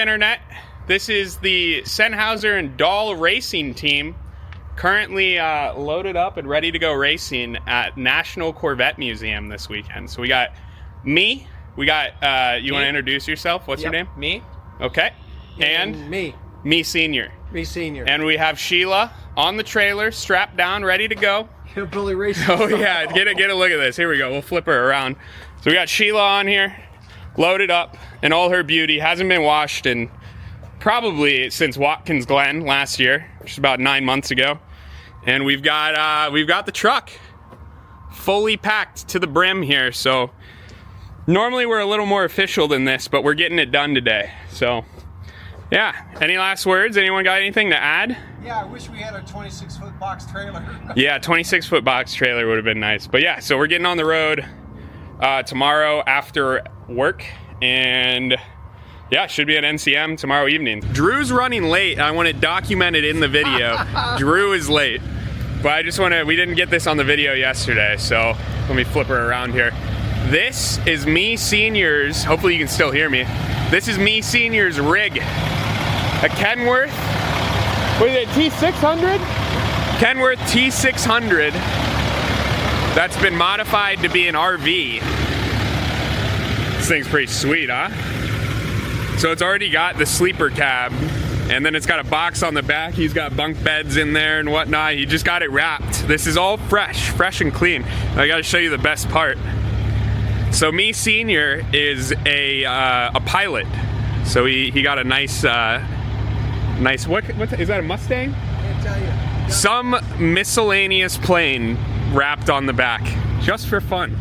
Internet. This is the Senhauser and Dahl Racing Team, currently loaded up and ready to go racing at National Corvette Museum this weekend. So we got me. We got, you want to introduce yourself? What's your name? Me. Okay. And me. Me Senior. Me Senior. And we have Sheila on the trailer, strapped down, ready to go. Hillbilly Racing. Oh yeah, get a look at this. Here we go. We'll flip her around. So we got Sheila on here, loaded up in all her beauty. Hasn't been washed in probably since Watkins Glen last year, which is about 9 months ago. And we've got the truck fully packed to the brim here. So normally we're a little more official than this, but we're getting it done today. So yeah, any last words? Anyone got anything to add? Yeah, I wish we had a 26-foot box trailer. Yeah, 26-foot box trailer would have been nice. But yeah, so we're getting on the road tomorrow after work, and yeah, should be at NCM tomorrow evening. Drew's running late. I want it documented in the video. Drew is late, but I just want to, we didn't get this on the video yesterday, so let me flip her around here. This is me Senior's, hopefully you can still hear me. This is me Senior's rig. A Kenworth, what is it, T600? Kenworth T600 that's been modified to be an RV. This thing's pretty sweet, huh? So it's already got the sleeper cab, and then it's got a box on the back. He's got bunk beds in there and whatnot. He just got it wrapped. This is all fresh and clean. I gotta show you the best part. So me Senior is a pilot. So he got a nice, what is that, a Mustang? Can't tell you. Some miscellaneous plane wrapped on the back, just for fun.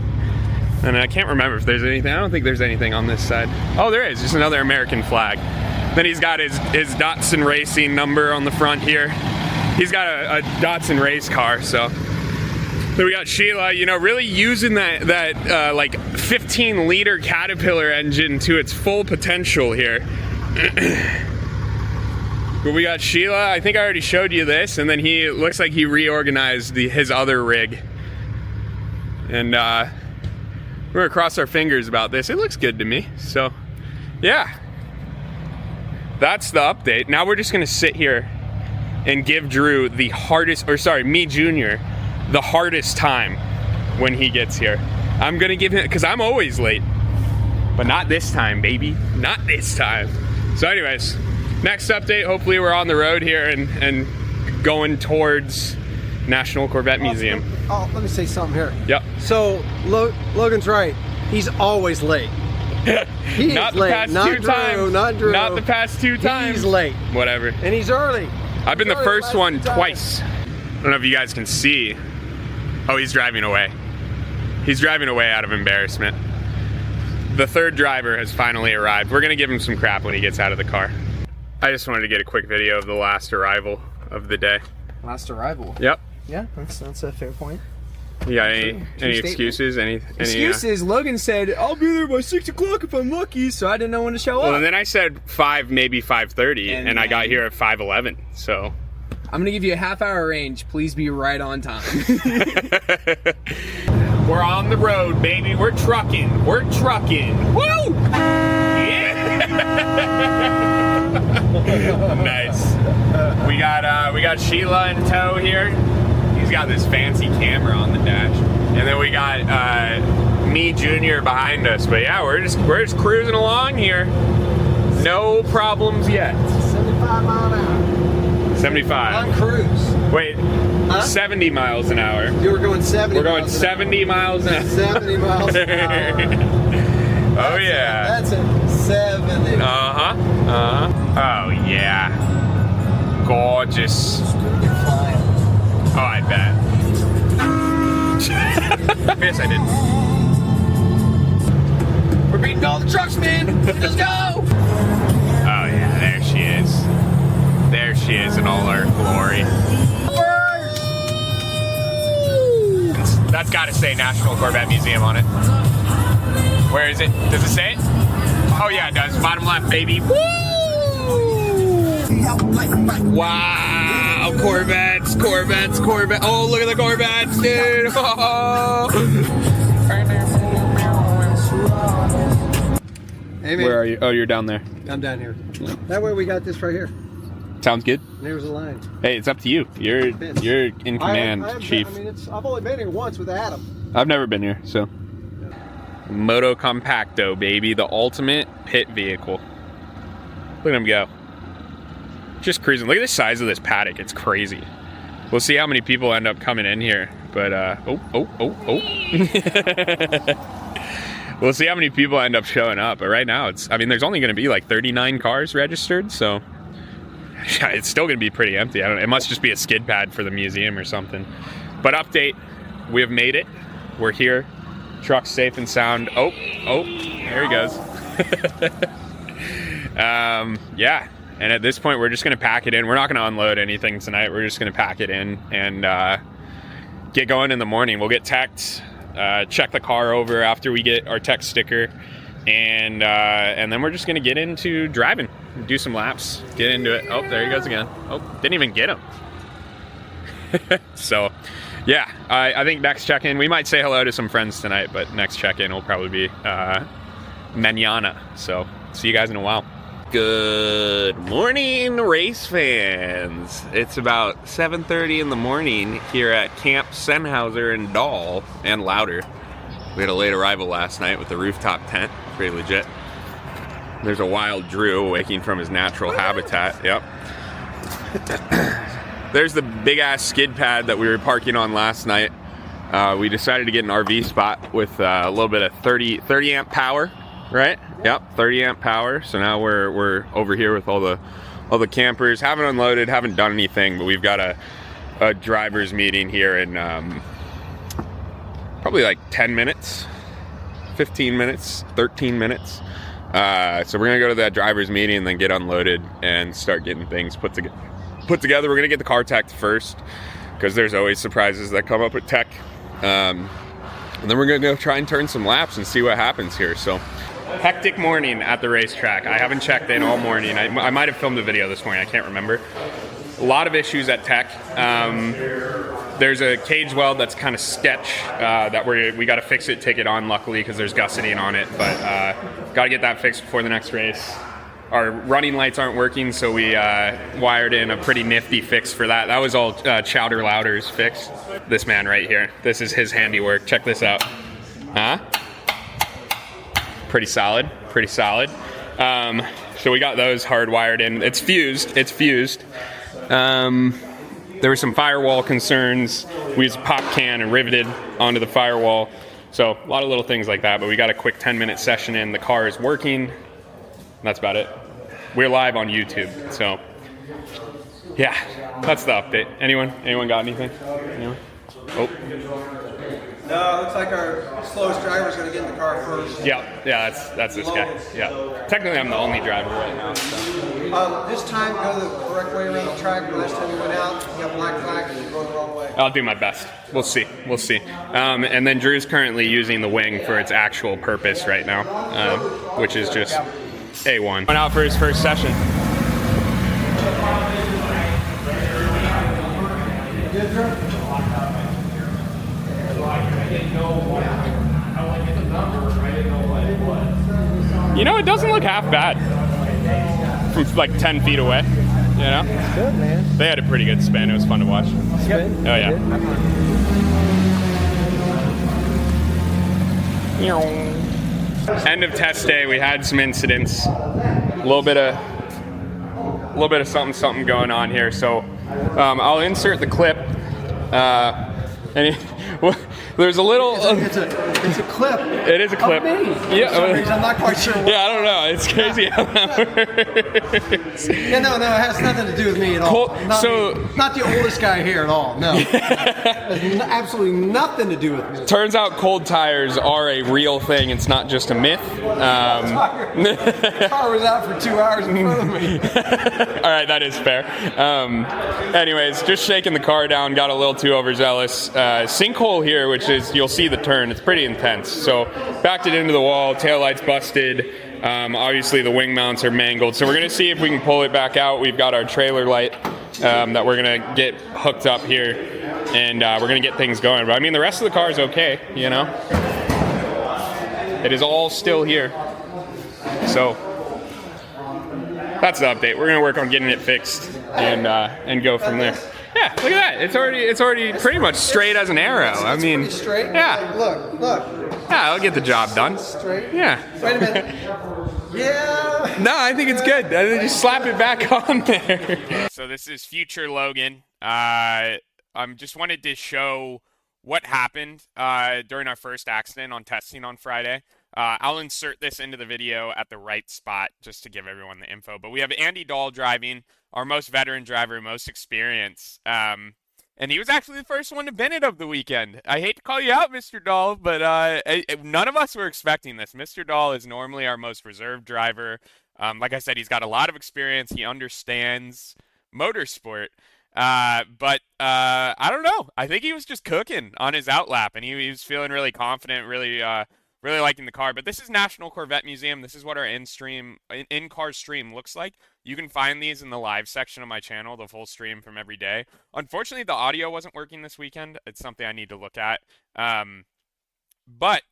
And I can't remember if there's anything. I don't think there's anything on this side. Oh, there is, just another American flag. Then he's got his Datsun Racing number on the front here. He's got a Datsun race car, so. Then we got Sheila, you know, really using that like 15-liter Caterpillar engine to its full potential here. But we got Sheila, I think I already showed you this, and then he looks like he reorganized his other rig. And we're gonna cross our fingers about this. It looks good to me, so yeah. That's the update. Now we're just gonna sit here and give Drew the hardest, or sorry, me Junior, the hardest time when he gets here. I'm gonna give him, because I'm always late, but not this time, baby, not this time. So anyways, next update, hopefully we're on the road here and going towards National Corvette Museum. Oh, let me say something here. Yep. So Logan's right. He's always late. He not is the late. past Not two Drew, times. Not Drew. Not the past 2 times. He's late. Whatever. And he's early. I've been He's the early first the last one 2 times. twice. I don't know if you guys can see. Oh, he's driving away. He's driving away out of embarrassment. The third driver has finally arrived. We're gonna give him some crap when he gets out of the car. I just wanted to get a quick video of the last arrival of the day. Last arrival. Yep. Yeah, that's a fair point. You got any excuses? Any Excuses? Logan said, I'll be there by 6 o'clock if I'm lucky, so I didn't know when to show Well, up. and then I said 5, maybe 5:30, and I got here at 5:11, so. I'm gonna give you a half-hour range. Please be right on time. We're on the road, baby. We're trucking. We're trucking. Woo! Yeah! Nice. We got Sheila in tow here. He's got this fancy camera on the dash, and then we got me Junior behind us. But yeah, we're just cruising along here. No problems yet. 75 mile an hour. 75. On cruise. Wait, huh? 70 miles an hour. You were going 70 We're going miles 70 miles an hour. 70 miles an hour. Oh yeah. That's it. 70. Uh-huh. Oh yeah. Gorgeous. You're flying. Oh, I bet. Yes, I did. We're beating all the trucks, man. Let's go. Oh yeah, there she is. There she is in all her glory. That's got to say National Corvette Museum on it. Where is it? Does it say it? Oh yeah, it does. Bottom left, baby. Woo! Wow, Corvettes. Oh, look at the Corvettes, dude. Oh. Hey, man. Where are you? Oh, you're down there. I'm down here. That way we got this right here. Sounds good. And there's a line. Hey, it's up to you. You're in command, Chief. I've only been here once with Adam. I've never been here, so. Moto Compacto, baby, the ultimate pit vehicle. Look at him go. Just cruising. Look at the size of this paddock. It's crazy. We'll see how many people end up coming in here. But, oh. We'll see how many people end up showing up. But right now, I mean, there's only going to be like 39 cars registered, so yeah, it's still going to be pretty empty. I don't know. It must just be a skid pad for the museum or something. But update, we have made it. We're here. Truck's safe and sound. Oh, there he goes. Yeah, and at this point, we're just going to pack it in. We're not going to unload anything tonight. We're just going to pack it in and get going in the morning. We'll get teched, check the car over after we get our tech sticker, and then we're just going to get into driving, do some laps, get into it. Oh, there he goes again. Oh, didn't even get him. So, yeah, I think next check-in, we might say hello to some friends tonight, but next check-in will probably be mañana. So, see you guys in a while. Good morning, race fans. It's about 7:30 in the morning here at Camp Senhauser in Dahl and Louder. We had a late arrival last night with the rooftop tent. Pretty legit. There's a wild Drew waking from his natural habitat. Yep. There's the big-ass skid pad that we were parking on last night. We decided to get an RV spot with a little bit of 30 amp power, right? Yep, 30 amp power. So now we're over here with all the campers. Haven't unloaded, haven't done anything, but we've got a driver's meeting here in probably like 10 minutes, 15 minutes, 13 minutes. So we're gonna go to that driver's meeting and then get unloaded and start getting things put together. We're gonna get the car teched first because there's always surprises that come up with tech. And then we're gonna go try and turn some laps and see what happens here. So, hectic morning at the racetrack. I haven't checked in all morning. I might have filmed a video this morning. I can't remember. A lot of issues at tech. There's a cage weld that's kind of sketch that we got to fix it, take it on. Luckily, because there's gusseting on it, but got to get that fixed before the next race. Our running lights aren't working, so we wired in a pretty nifty fix for that. That was all Chowder Louder's fix. This man right here. This is his handiwork. Check this out. Huh? Pretty solid. Pretty solid. So we got those hardwired in. It's fused. There were some firewall concerns. We used a pop can and riveted onto the firewall. So a lot of little things like that, but we got a quick 10-minute session in. The car is working. That's about it. We're live on YouTube, so yeah, that's the update. Anyone got anything? Anyone? Oh. No, it looks like our slowest driver is going to get in the car first. Yeah, that's this guy. Yeah. Technically, I'm the only driver right now. So. This time, go the correct way around the track. Last time we went out, you got black flag and you're going the wrong way. I'll do my best. We'll see. And then Drew's currently using the wing for its actual purpose right now, which is just A1. Went out for his first session. You know, it doesn't look half bad from like 10 feet away, you know? It's good, man. They had a pretty good spin. It was fun to watch. Spin? Oh, yeah. End of test day, we had some incidents. A little bit of something going on here. So I'll insert the clip. There's a little. It's a clip. It is a clip. Of me. Yeah. For some reason, I'm not quite sure. Yeah, I don't know. It's crazy how that works. Yeah, no, it has nothing to do with me at all. Not the oldest guy here at all. No, it has absolutely nothing to do with me. Turns out cold tires are a real thing. It's not just a myth. The car was out for 2 hours in front of me. All right, that is fair. Anyways, just shaking the car down. Got a little too overzealous. Sinkhole here, which is, you'll see the turn. It's pretty intense. So backed it into the wall. Taillight's busted. Obviously the wing mounts are mangled. So we're going to see if we can pull it back out. We've got our trailer light that we're going to get hooked up here. And we're going to get things going. But I mean, the rest of the car is okay, you know? It is all still here. So that's the update. We're gonna work on getting it fixed and go from there. Yeah, look at that. It's already pretty much straight as an arrow. I mean, pretty straight. yeah. Look. Yeah, I'll get the job done. Straight. Yeah. Wait a minute. Yeah. No, I think it's good. I think just slap it back on there. So this is future Logan. Just wanted to show what happened during our first accident on testing on Friday. I'll insert this into the video at the right spot just to give everyone the info. But we have Andy Dahl driving, our most veteran driver, most experience. And he was actually the first one to Bennett of the weekend. I hate to call you out, Mr. Dahl, but none of us were expecting this. Mr. Dahl is normally our most reserved driver. Like I said, he's got a lot of experience. He understands motorsport. But I don't know. I think he was just cooking on his outlap, and he was feeling really confident, really liking the car. But this is National Corvette Museum. This is what our in-car stream looks like. You can find these in the live section of my channel, the full stream from every day. Unfortunately, the audio wasn't working this weekend. It's something I need to look at. But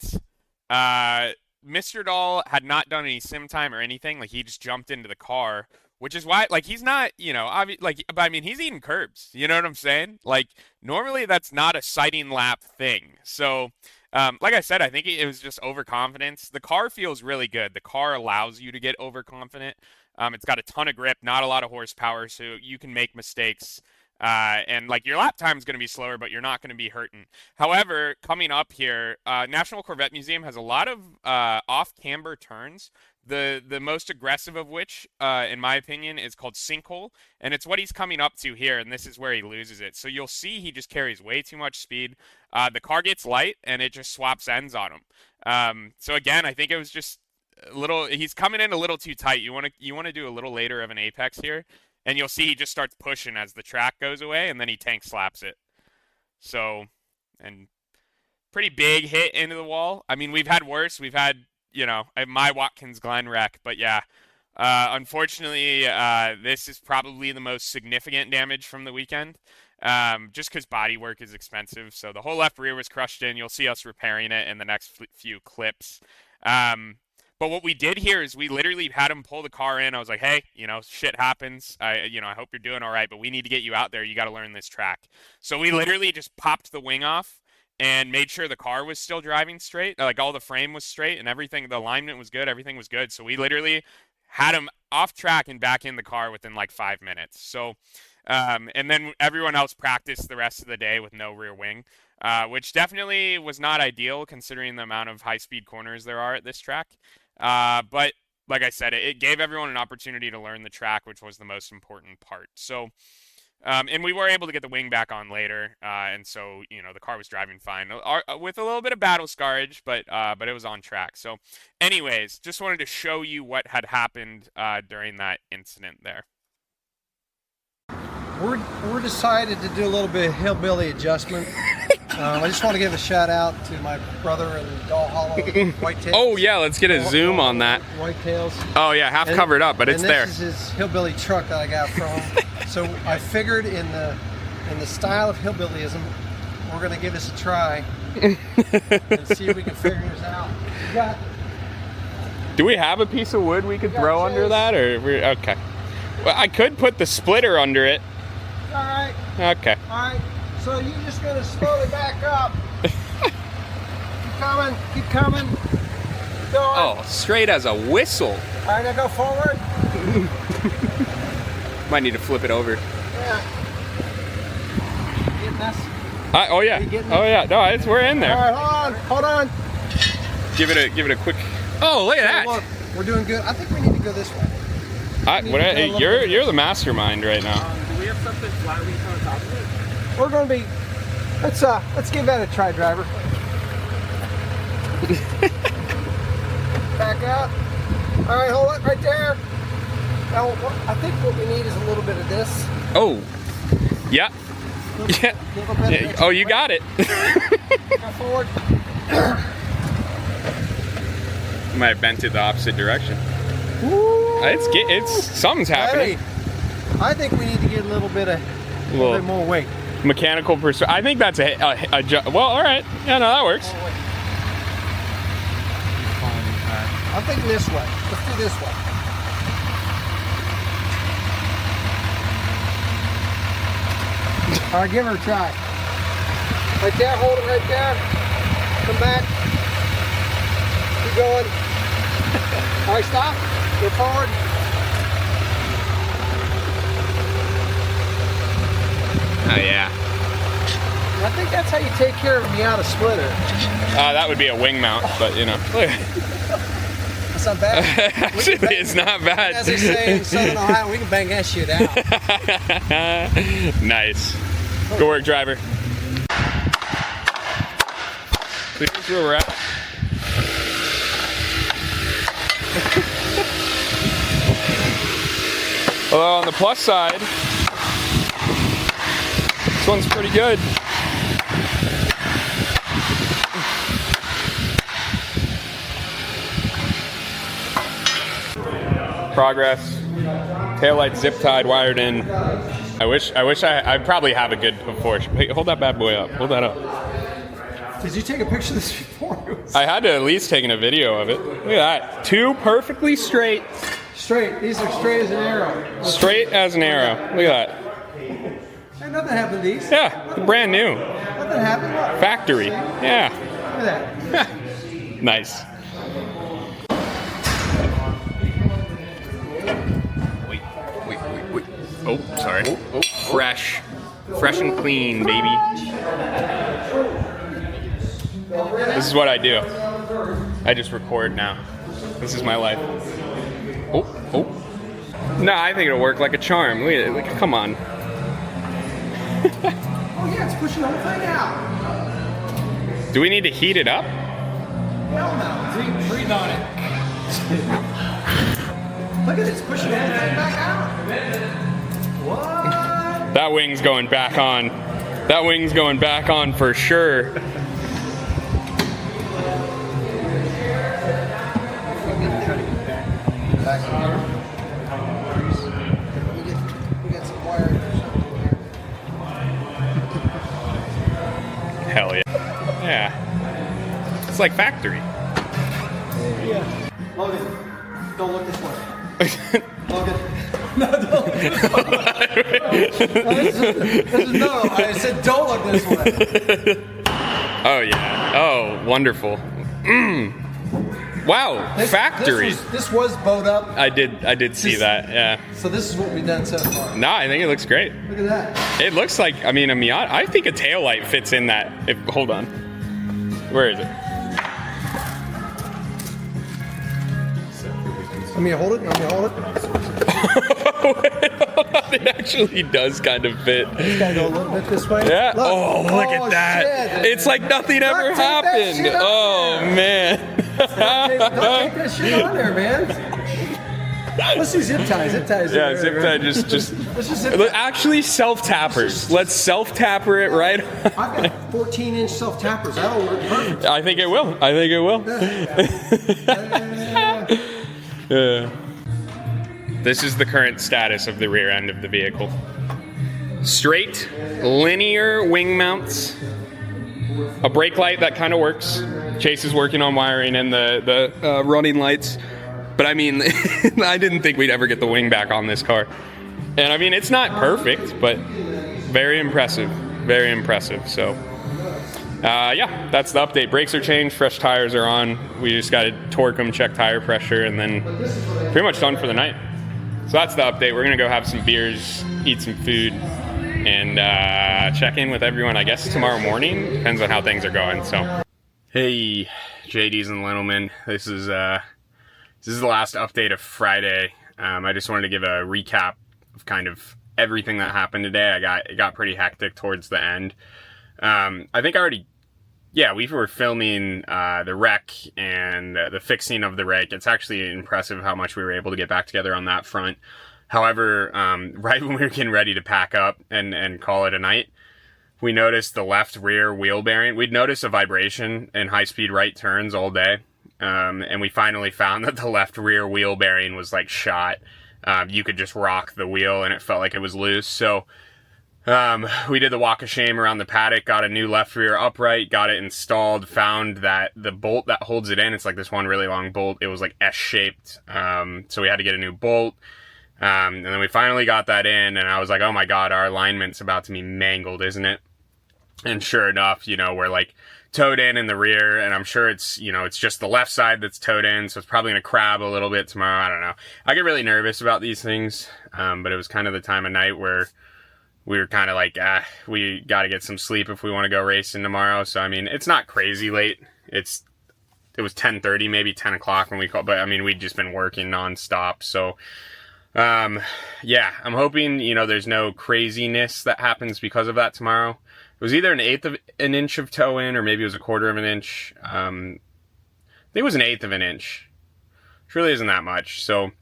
Mr. Dahl had not done any sim time or anything. Like, he just jumped into the car, which is why, like, he's not, but I mean, he's eating curbs. You know what I'm saying? Like, normally that's not a sighting lap thing. So, like I said, I think it was just overconfidence. The car feels really good. The car allows you to get overconfident. It's got a ton of grip, not a lot of horsepower, so you can make mistakes. And like, your lap time is going to be slower, but you're not going to be hurting. However, coming up here, National Corvette Museum has a lot of off-camber turns. The most aggressive of which, in my opinion, is called Sinkhole, and it's what he's coming up to here, and this is where he loses it. So you'll see he just carries way too much speed. The car gets light, and it just swaps ends on him. So again, I think it was just he's coming in a little too tight. You want to do a little later of an apex here, and you'll see he just starts pushing as the track goes away, and then he tank slaps it. So, and pretty big hit into the wall. I mean, we've had worse. We've had, my Watkins Glen wreck, but yeah, unfortunately, this is probably the most significant damage from the weekend, just because body work is expensive. So the whole left rear was crushed in. You'll see us repairing it in the next few clips. But what we did here is we literally had him pull the car in. I was like, hey, shit happens. I hope you're doing all right, but we need to get you out there. You got to learn this track. So we literally just popped the wing off and made sure the car was still driving straight. Like, all the frame was straight and everything. The alignment was good. Everything was good. So we literally had him off track and back in the car within like 5 minutes. So, and then everyone else practiced the rest of the day with no rear wing, which definitely was not ideal considering the amount of high-speed corners there are at this track. But like I said, it gave everyone an opportunity to learn the track, which was the most important part. So, and we were able to get the wing back on later. And so, the car was driving fine with a little bit of battle scarage, but it was on track. So anyways, just wanted to show you what had happened, during that incident there. We're decided to do a little bit of hillbilly adjustment. I just want to give a shout out to my brother in Doll Hollow, Whitetails. Oh yeah, let's get a zoom on that. Whitetails. Oh yeah, half covered up, but it's there. This is his hillbilly truck that I got from him. So I figured in the style of hillbillyism, we're gonna give this a try and see if we can figure this out. Do we have a piece of wood we could throw under that, or okay? Well, I could put the splitter under it. All right. Okay. All right. So you're just gonna slowly back up. Keep coming. Go on. Oh, straight as a whistle. All right, now go forward. Might need to flip it over. Yeah. Getting this? Oh yeah. Oh yeah. No, we're in there. All right, hold on. Give it a quick. Oh, look at that. Look, we're doing good. I think we need to go this way. You're the mastermind right now. Do we have something flat we can on top of it? We're going to be. Let's give that a try, driver. Back out. All right, hold it right there. Now, I think what we need is a little bit of this. Oh, yeah. Yeah. Oh, you got it. Go forward. Might have bent it the opposite direction. Ooh. It's something's happening. Hey, I think we need to get a little bit more weight. Mechanical perspective. I think that's well, all right. Yeah, no, that works. I'm thinking this way. Let's do this way. All right, give her a try. Right there, hold it right there. Come back. Keep going. All right, stop. Go forward. Oh yeah. I think that's how you take care of a Miata splitter. That would be a wing mount, but you know. That's not bad. Actually, it's not bad. As they say in Southern Ohio, we can bang that shit out. Nice. Good work, driver. So here's where we're at. Although on the plus side, this one's pretty good. Progress. Taillight zip tied, wired in. I wish I probably have a good before. Hey, hold that bad boy up. Hold that up. Did you take a picture of this before? I had to at least take a video of it. Look at that. Two perfectly straight. Straight. These are straight as an arrow. Straight as an arrow. Look at that. Hey, nothing happened to these. Yeah, brand new. Nothing happened. Look. Factory. Yeah. Look at that. Nice. Wait. Oh, sorry. Oh. Fresh and clean, baby. This is what I do. I just record now. This is my life. Oh. No, I think it'll work like a charm. Look at it. Like, come on. Oh yeah, it's pushing the whole thing out. Do we need to heat it up? Hell no. Breathe on it. Look at it, it's pushing the whole thing back out. What? That wing's going back on. That wing's going back on for sure. We got some wire or something here. Hell yeah. Yeah. It's like factory. Yeah. Logan, don't look this way. Logan. No, don't. No, I said don't look this way. Oh yeah. Oh, wonderful. Wow, factory. This was bowed up. I did see that. Yeah. So this is what we've done so far. No, I think it looks great. Look at that. It looks like, I mean, a Miata. I think a taillight fits in that. Hold on. Where is it? Let me hold it. It actually does kind of fit. Just gotta go a little bit this way. Yeah. Look. Oh, look at that. Shit. It's like nothing ever Take that happened. shit out Oh, there. man. Don't take that shit on there, man. Let's do zip ties. Yeah, zip tie just Let's just zip Look, actually self-tappers. Let's self-tapper it right. I've got 14-inch self-tappers. That'll work perfect. I think it will. Yeah. This is the current status of the rear end of the vehicle. Straight, linear wing mounts. A brake light that kind of works. Chase is working on wiring and the running lights. But I mean, I didn't think we'd ever get the wing back on this car. And I mean, it's not perfect, but very impressive. Very impressive. So, yeah, that's the update. Brakes are changed, fresh tires are on. We just got to torque them, check tire pressure, and then pretty much done for the night. So that's the update. We're going to go have some beers, eat some food, and check in with everyone, I guess, tomorrow morning. Depends on how things are going. So, hey, JDs and gentlemen, this is the last update of Friday. I just wanted to give a recap of kind of everything that happened today. It got pretty hectic towards the end. I think we were filming the wreck and the fixing of the rake. It's actually impressive how much we were able to get back together on that front. However, right when we were getting ready to pack up and call it a night, we noticed the left rear wheel bearing. We'd noticed a vibration in high-speed right turns all day. And we finally found that the left rear wheel bearing was like shot. You could just rock the wheel and it felt like it was loose. So We did the walk of shame around the paddock, got a new left rear upright, got it installed, found that the bolt that holds it in, it's like this one really long bolt, it was like S-shaped, so we had to get a new bolt, and then we finally got that in, and I was like, oh my god, our alignment's about to be mangled, isn't it? And sure enough, you know, we're like towed in the rear, and I'm sure it's, you know, it's just the left side that's towed in, so it's probably gonna crab a little bit tomorrow. I don't know. I get really nervous about these things, but it was kind of the time of night where we were kind of like, we got to get some sleep if we want to go racing tomorrow. So, I mean, it's not crazy late. It was 10:30, maybe 10 o'clock when we called, but I mean, we'd just been working nonstop. So, yeah, I'm hoping, you know, there's no craziness that happens because of that tomorrow. It was either 1/8 of an inch of toe in, or maybe it was 1/4 of an inch. I think it was 1/8 of an inch, which really isn't that much. So,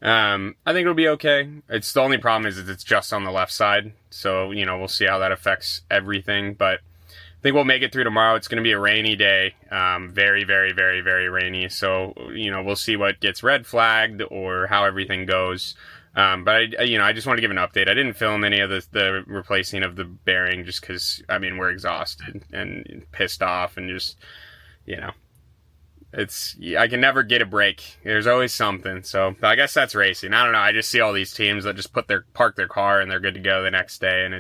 I think it'll be okay. It's the only problem is it's just on the left side. So, you know, we'll see how that affects everything. But I think we'll make it through tomorrow. It's going to be a rainy day. Very, very, very, very rainy. So, you know, we'll see what gets red flagged or how everything goes. But I just want to give an update. I didn't film any of the replacing of the bearing just because, I mean, we're exhausted and pissed off and just, you know. I can never get a break. There's always something. So I guess that's racing. I don't know. I just see all these teams that just park their car and they're good to go the next day. And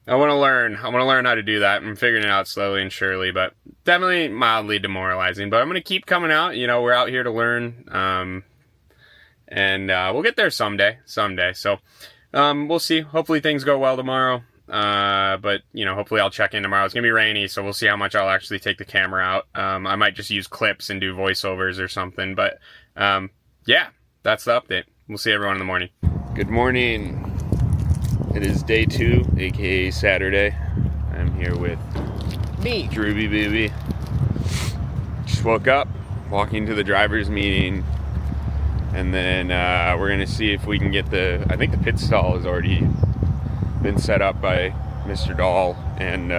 I want to learn. I want to learn how to do that. I'm figuring it out slowly and surely, but definitely mildly demoralizing. But I'm going to keep coming out. You know, we're out here to learn. And we'll get there someday. So we'll see. Hopefully things go well tomorrow. But you know, hopefully I'll check in tomorrow. It's gonna be rainy, so we'll see how much I'll actually take the camera out. I might just use clips and do voiceovers or something, but yeah, that's the update. We'll see everyone in the morning. Good morning. It is day 2, aka Saturday. I'm here with Me. Drewby Baby. Just woke up, walking to the driver's meeting, and then we're gonna see if we can get I think the pit stall has already been set up by Mr. Dahl, and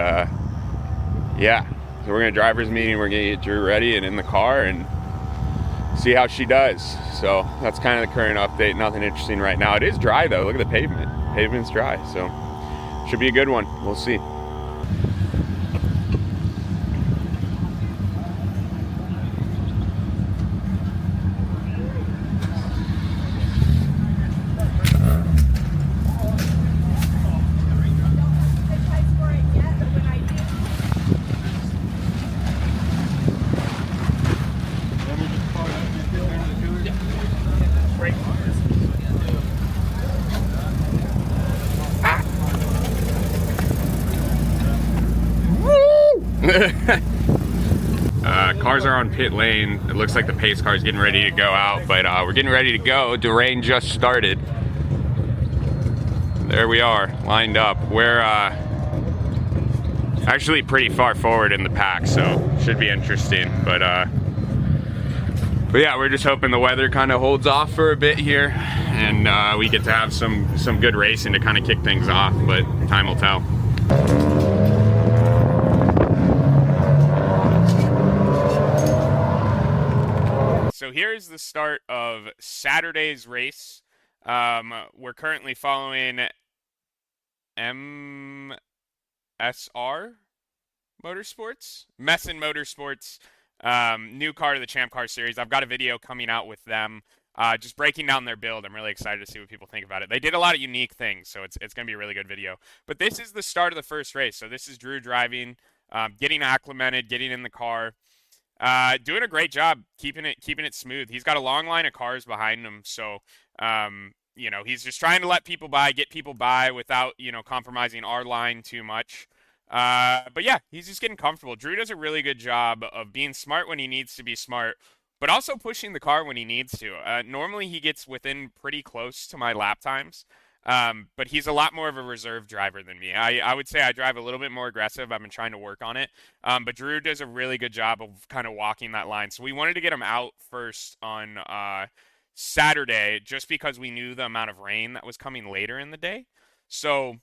yeah, so we're gonna driver's meeting, we're gonna get Drew ready and in the car and see how she does. So that's kind of the current update. Nothing interesting right now. It is dry though. Look at the pavement's dry, so should be a good one. We'll see. Cars are on pit lane. It looks like the pace car is getting ready to go out, but we're getting ready to go. The rain just started. There we are, lined up. We're actually pretty far forward in the pack, so should be interesting. But yeah, we're just hoping the weather kind of holds off for a bit here, and we get to have some good racing to kind of kick things off. But time will tell. So here's the start of Saturday's race. We're currently following MSR Motorsports? Messin Motorsports, new car to the ChampCar series. I've got a video coming out with them, just breaking down their build. I'm really excited to see what people think about it. They did a lot of unique things, so it's going to be a really good video. But this is the start of the first race. So this is Drew driving, getting acclimated, getting in the car. Doing a great job keeping it smooth. He's got a long line of cars behind him, so you know, he's just trying to let people by, get people by without, you know, compromising our line too much. But yeah, he's just getting comfortable. Drew does a really good job of being smart when he needs to be smart, but also pushing the car when he needs to. Normally he gets within pretty close to my lap times. But he's a lot more of a reserve driver than me. I would say I drive a little bit more aggressive. I've been trying to work on it. But Drew does a really good job of kind of walking that line. So we wanted to get him out first on Saturday just because we knew the amount of rain that was coming later in the day. So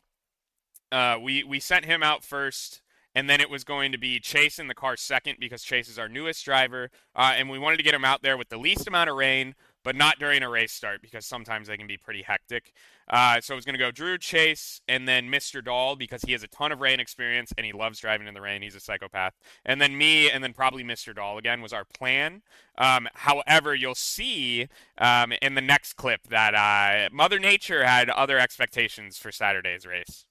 we sent him out first, and then it was going to be Chase in the car second because Chase is our newest driver. And we wanted to get him out there with the least amount of rain, but not during a race start because sometimes they can be pretty hectic. So it was going to go Drew, Chase, and then Mr. Dahl because he has a ton of rain experience and he loves driving in the rain. He's a psychopath. And then me, and then probably Mr. Dahl again was our plan. However, you'll see in the next clip that Mother Nature had other expectations for Saturday's race.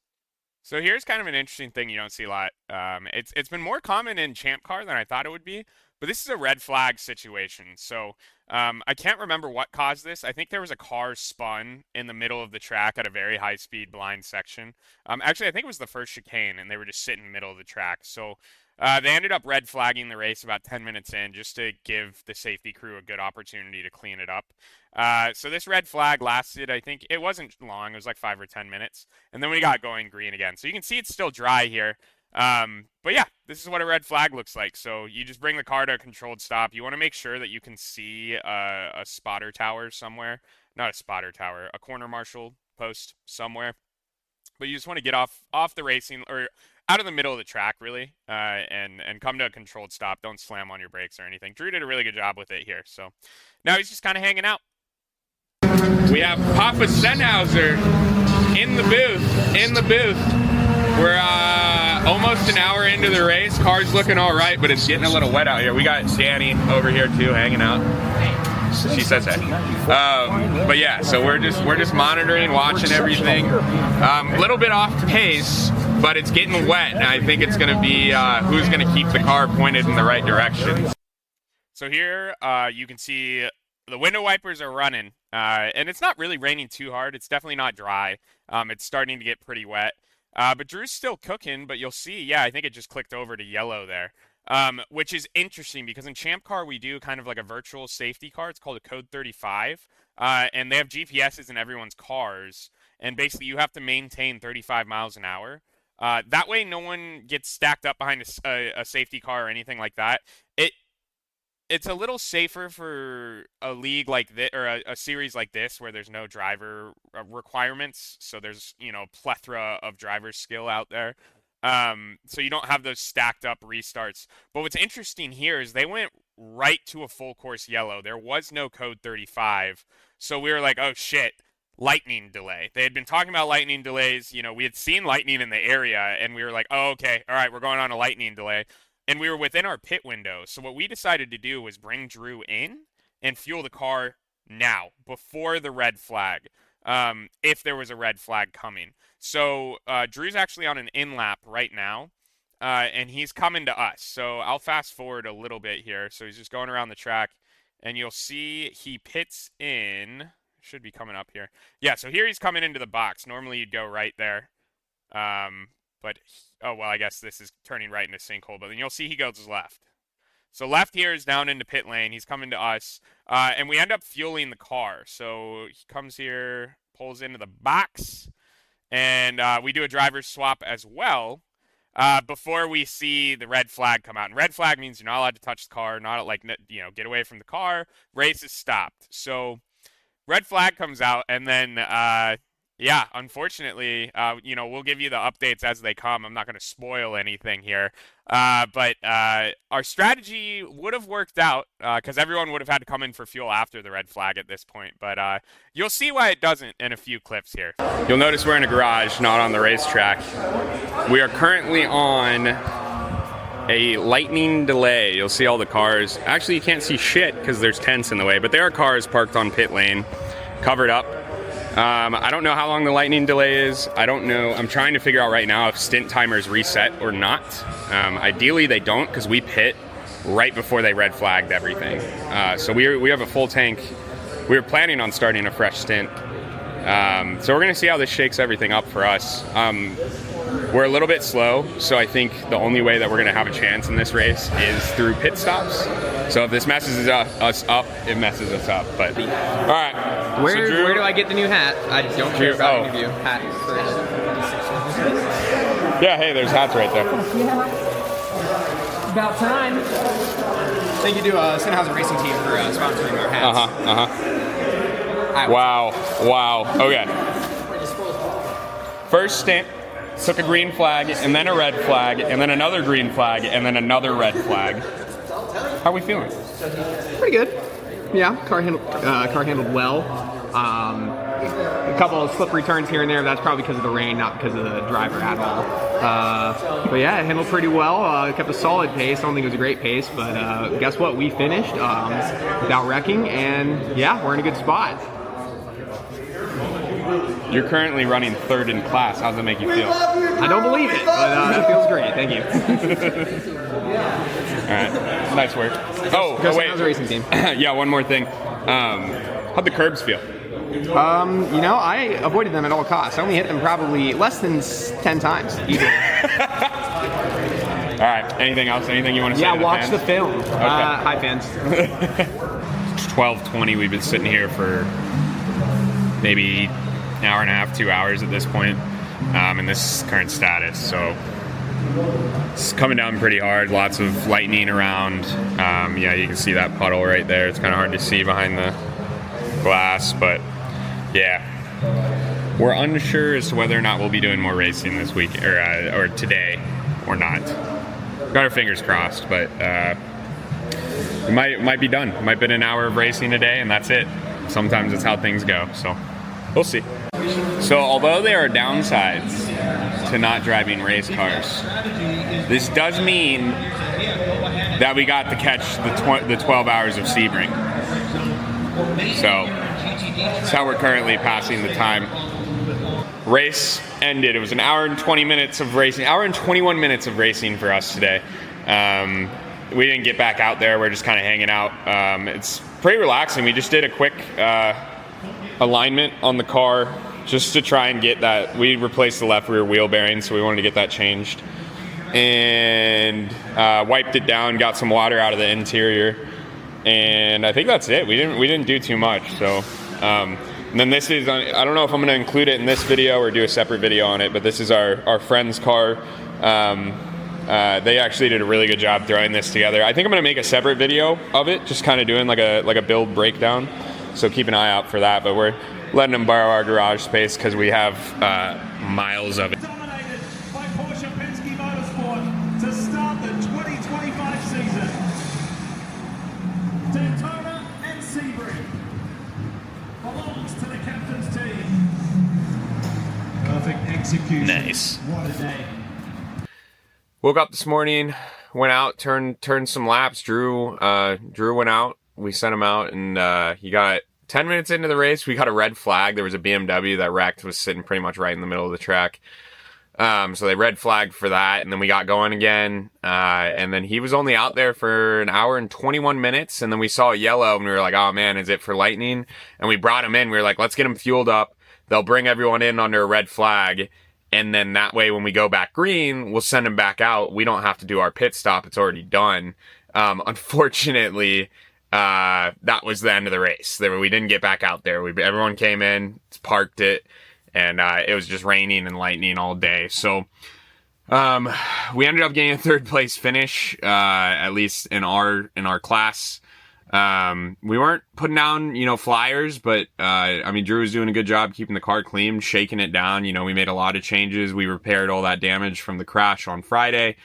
So here's kind of an interesting thing you don't see a lot. It's been more common in ChampCar than I thought it would be, but this is a red flag situation. So I can't remember what caused this. I think there was a car spun in the middle of the track at a very high-speed blind section. Actually, I think it was the first chicane, and they were just sitting in the middle of the track. So they ended up red flagging the race about 10 minutes in just to give the safety crew a good opportunity to clean it up. So this red flag lasted, I think, it wasn't long. It was like 5 or 10 minutes. And then we got going green again. So you can see it's still dry here. But yeah, this is what a red flag looks like. So you just bring the car to a controlled stop. You want to make sure that you can see a spotter tower somewhere. Not a spotter tower, a corner marshal post somewhere. But you just want to get off the racing, or out of the middle of the track, really, and come to a controlled stop. Don't slam on your brakes or anything. Drew did a really good job with it here. So now he's just kind of hanging out. We have Papa Senhauser in the booth. We're almost an hour into the race. Car's looking all right, but it's getting a little wet out here. We got Danny over here too, hanging out. She says hey. But yeah, so we're just monitoring, watching everything. Little bit off pace, but it's getting wet, and I think it's going to be who's going to keep the car pointed in the right direction. So here you can see the window wipers are running, and it's not really raining too hard. It's definitely not dry. It's starting to get pretty wet. But Drew's still cooking, but you'll see, yeah, I think it just clicked over to yellow there, which is interesting because in ChampCar we do kind of like a virtual safety car. It's called a Code 35, and they have GPSs in everyone's cars, and basically you have to maintain 35 miles an hour. That way no one gets stacked up behind a safety car or anything like that. It's a little safer for a league like this, or a series like this, where there's no driver requirements. So there's, plethora of driver skill out there. So you don't have those stacked up restarts. But what's interesting here is they went right to a full course yellow. There was no Code 35. So we were like, oh shit, lightning delay. They had been talking about lightning delays. We had seen lightning in the area, and we were like, oh, okay, all right, we're going on a lightning delay. And we were within our pit window. So what we decided to do was bring Drew in and fuel the car now, before the red flag, if there was a red flag coming. So Drew's actually on an in-lap right now, and he's coming to us. So I'll fast forward a little bit here. So he's just going around the track, and you'll see he pits in. Should be coming up here. Yeah, so here he's coming into the box. Normally you'd go right there. But, oh, well, I guess this is turning right into sinkhole. But then you'll see he goes left. So left here is down into pit lane. He's coming to us. And we end up fueling the car. So he comes here, pulls into the box. And we do a driver's swap as well before we see the red flag come out. And red flag means you're not allowed to touch the car, not get away from the car. Race is stopped. So red flag comes out, and then yeah, unfortunately, we'll give you the updates as they come. I'm not going to spoil anything here. But our strategy would have worked out because everyone would have had to come in for fuel after the red flag at this point. But you'll see why it doesn't in a few clips here. You'll notice we're in a garage, not on the racetrack. We are currently on a lightning delay. You'll see all the cars. Actually, you can't see shit because there's tents in the way, but there are cars parked on pit lane, covered up. I don't know how long the lightning delay is. I don't know. I'm trying to figure out right now if stint timers reset or not. Ideally, they don't because we pit right before they red flagged everything. So we have a full tank. We were planning on starting a fresh stint. So we're going to see how this shakes everything up for us. We're a little bit slow, so I think the only way that we're going to have a chance in this race is through pit stops. So if this messes us up, it messes us up. But all right. Where do I get the new hat? I don't care about any of you. Hat first. Yeah, hey, there's hats right there. About time. Thank you to Senhauser Racing Team for sponsoring our hats. Wow. Okay. First stint. Took a green flag, and then a red flag, and then another green flag, and then another red flag. How are we feeling? Pretty good. Yeah, car handled well. A couple of slippery turns here and there. That's probably because of the rain, not because of the driver at all. But yeah, it handled pretty well. Kept a solid pace. I don't think it was a great pace, but guess what? We finished without wrecking, and yeah, we're in a good spot. You're currently running third in class. How does that make you feel? I don't believe it, but it feels great. Thank you. All right, nice work. Oh, wait. Senhauser Racing Team. Yeah, one more thing. How'd the curbs feel? You know, I avoided them at all costs. I only hit them probably less than 10 times. Easily. All right. Anything else? Anything you want to say? Yeah, to the watch fans? the film. Okay. Hi, fans. It's 12:20. We've been sitting here for maybe an hour and a half, 2 hours at this point, in this current status. So it's coming down pretty hard. Lots of lightning around. Yeah, you can see that puddle right there. It's kind of hard to see behind the glass, but yeah, we're unsure as to whether or not we'll be doing more racing this week or today or not. Got our fingers crossed, but it might be done. It might be an hour of racing a day, and that's it. Sometimes it's how things go, so we'll see. So although there are downsides to not driving race cars, this does mean that we got to catch the 12 hours of Sebring. So that's how we're currently passing the time. Race ended. It was an hour and 20 minutes of racing. Hour and 21 minutes of racing for us today. We didn't get back out there. We're just kind of hanging out. It's pretty relaxing. We just did a quick alignment on the car just to try and get that. We replaced the left rear wheel bearing, so we wanted to get that changed. And wiped it down, got some water out of the interior. And I think that's it. We didn't do too much. So, and then this is, I don't know if I'm going to include it in this video or do a separate video on it, but this is our friend's car. They actually did a really good job throwing this together. I think I'm going to make a separate video of it, just kind of doing like a build breakdown. So keep an eye out for that. But we're letting them borrow our garage space because we have miles of it. Dominated by Porsche Penske Motorsport to start the 2025 season. Daytona and Sebring belongs to the captain's team. Perfect execution. Nice. What a day. Woke up this morning, went out, turned some laps. Drew went out. We sent him out, and he got 10 minutes into the race. We got a red flag. There was a BMW that wrecked, was sitting pretty much right in the middle of the track. So they red flagged for that, and then we got going again. And then he was only out there for an hour and 21 minutes, and then we saw a yellow, and we were like, oh man, is it for lightning? And we brought him in. We were like, let's get him fueled up. They'll bring everyone in under a red flag, and then that way when we go back green, we'll send him back out. We don't have to do our pit stop. It's already done. Unfortunately, that was the end of the race. We didn't get back out there. Everyone came in, parked it, and it was just raining and lightning all day. So we ended up getting a third place finish, at least in our class. We weren't putting down, flyers, but I mean, Drew was doing a good job keeping the car clean, shaking it down. We made a lot of changes. We repaired all that damage from the crash on Friday.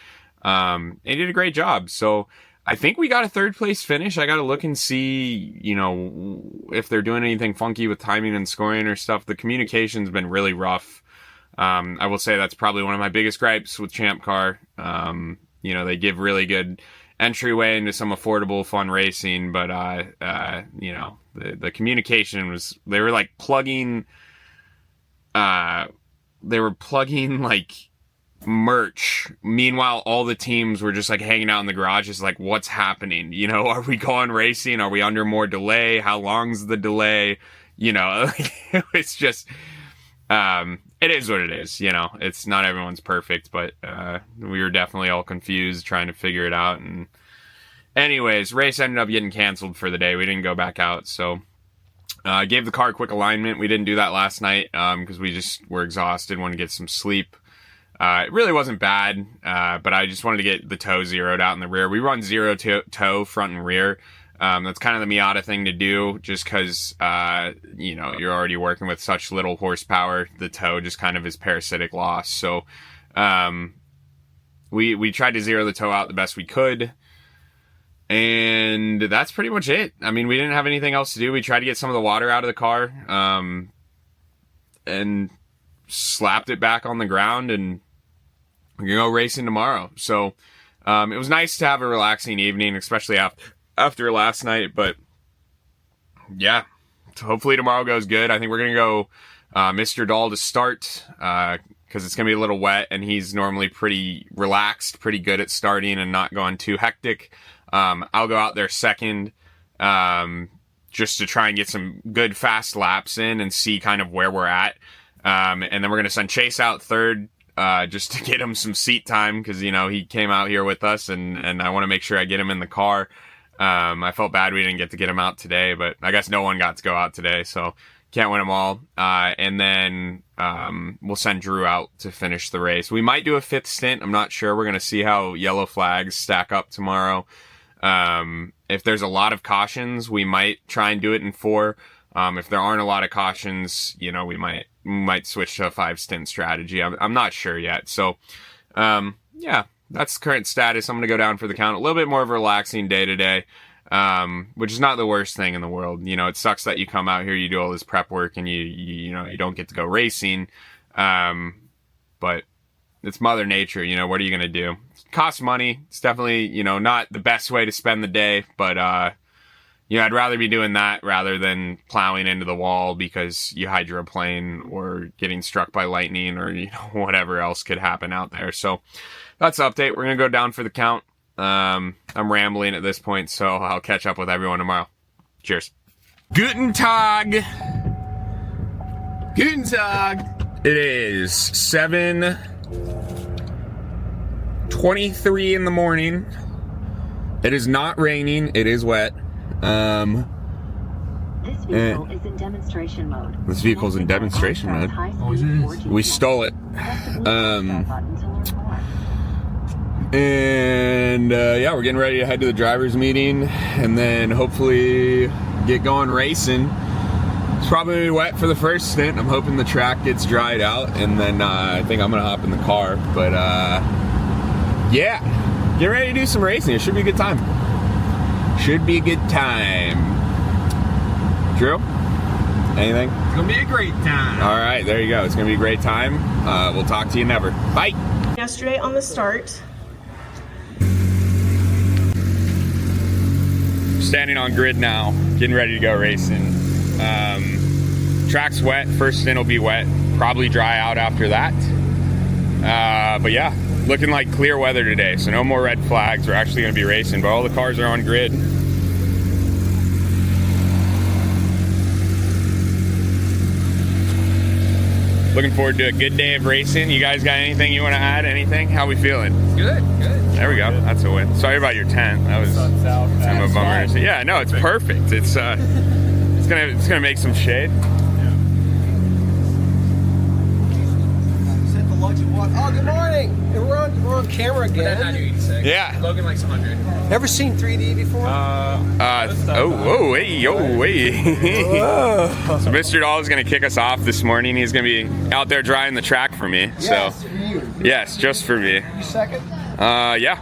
And he did a great job. So I think we got a third place finish. I got to look and see, if they're doing anything funky with timing and scoring or stuff. The communication's been really rough. I will say that's probably one of my biggest gripes with ChampCar. They give really good entryway into some affordable, fun racing, but, the communication was, they were like plugging like merch. Meanwhile, all the teams were just like hanging out in the garages, like, what's happening? Are we going racing? Are we under more delay? How long's the delay? It's just, it is what it is. It's not everyone's perfect, but we were definitely all confused trying to figure it out. And anyways, race ended up getting canceled for the day. We didn't go back out. So gave the car a quick alignment. We didn't do that last night because we just were exhausted, wanted to get some sleep. It really wasn't bad, but I just wanted to get the toe zeroed out in the rear. We run zero toe front and rear. That's kind of the Miata thing to do, just because, you're already working with such little horsepower. The toe just kind of is parasitic loss. So we tried to zero the toe out the best we could. And that's pretty much it. I mean, we didn't have anything else to do. We tried to get some of the water out of the car, and slapped it back on the ground, and we're gonna go racing tomorrow. So it was nice to have a relaxing evening, especially after last night. But yeah, hopefully tomorrow goes good. I think we're gonna go Mr. Dahl to start, because it's gonna be a little wet, and he's normally pretty relaxed, pretty good at starting and not going too hectic. I'll go out there second, just to try and get some good fast laps in and see kind of where we're at. And then we're going to send Chase out third, just to get him some seat time, because, you know, he came out here with us, and I want to make sure I get him in the car. I felt bad we didn't get to get him out today, but I guess no one got to go out today, so can't win them all. And then we'll send Drew out to finish the race. We might do a fifth stint. I'm not sure. We're going to see how yellow flags stack up tomorrow. If there's a lot of cautions, we might try and do it in 4. If there aren't a lot of cautions, you know, we might switch to a 5-stint strategy. I'm not sure yet. So, yeah, that's current status. I'm going to go down for the count. A little bit more of a relaxing day today, which is not the worst thing in the world. You know, it sucks that you come out here, you do all this prep work, and you know, you don't get to go racing. But it's Mother Nature, you know, what are you going to do? It costs money. It's definitely, you know, not the best way to spend the day, but, you know, I'd rather be doing that rather than plowing into the wall because you hydroplane or getting struck by lightning or, you know, whatever else could happen out there. So that's the update. We're going to go down for the count. I'm rambling at this point, so I'll catch up with everyone tomorrow. Cheers. Guten Tag. Guten Tag. It is 7:23 in the morning. It is not raining. It is wet. This vehicle is in demonstration mode. This vehicle's in demonstration mode. Oh, it is. We stole it. And yeah, we're getting ready to head to the driver's meeting and then hopefully get going racing. It's probably gonna be wet for the first stint. I'm hoping the track gets dried out, and then I think I'm gonna hop in the car. But yeah, get ready to do some racing. It should be a good time. Should be a good time. Drew, anything? It's gonna be a great time. All right, there you go. It's gonna be a great time. We'll talk to you never. Bye. Yesterday on the start. Standing on grid now, getting ready to go racing. Track's wet. First stint will be wet. Probably dry out after that. But yeah, looking like clear weather today, so no more red flags. We're actually going to be racing, but all the cars are on grid. Looking forward to a good day of racing. You guys got anything you want to add? Anything? How we feeling? Good. There we go. That's a win. Sorry about your tent. That was kind of a bummer. Yeah, no, it's perfect. It's gonna make some shade. Oh, good morning. And we're on camera again. Yeah. Logan likes 100. Ever seen 3D before? Hey. So Mr. Dahl is going to kick us off this morning. He's going to be out there drying the track for me. Yes, So for you. yes, just for me. You second? Yeah.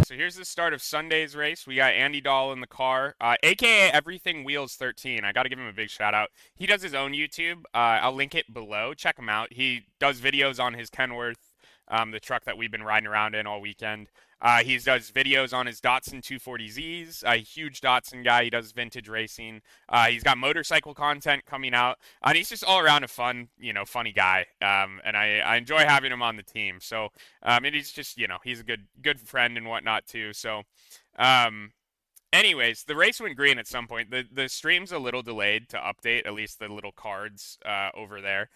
So here's the start of Sunday's race. We got Andy Dahl in the car, aka Everything Wheels 13. I got to give him a big shout out. He does his own YouTube. I'll link it below. Check him out. He does videos on his Kenworth, the truck that we've been riding around in all weekend. He does videos on his Datsun 240Zs, a huge Datsun guy. He does vintage racing. He's got motorcycle content coming out. And he's just all around a funny guy. And I enjoy having him on the team. So, and he's just, he's a good friend and whatnot too. So, anyways, the race went green at some point. The stream's a little delayed to update, at least the little cards over there.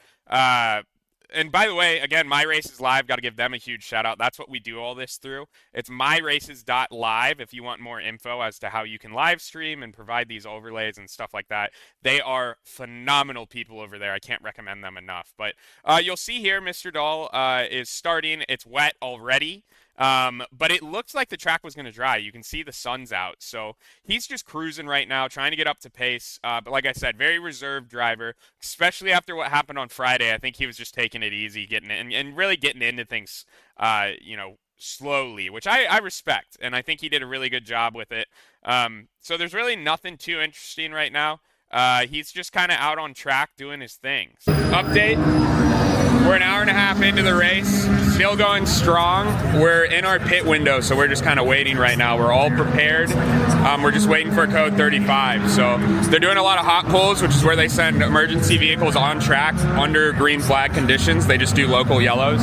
and by the way, again, My Races Live, got to give them a huge shout out. That's what we do all this through. It's myraces.live if you want more info as to how you can live stream and provide these overlays and stuff like that. They are phenomenal people over there. I can't recommend them enough. But you'll see here, Mr. Dahl is starting. It's wet already. But it looks like the track was going to dry. You can see the sun's out. So he's just cruising right now, trying to get up to pace. But like I said, very reserved driver, especially after what happened on Friday. I think he was just taking it easy, getting it, and really getting into things, slowly, which I respect. And I think he did a really good job with it. So there's really nothing too interesting right now. He's just kind of out on track doing his thing. Update. We're an hour and a half into the race, still going strong. We're in our pit window, so we're just kind of waiting right now. We're all prepared. We're just waiting for code 35. So they're doing a lot of hot pulls, which is where they send emergency vehicles on track under green flag conditions. They just do local yellows.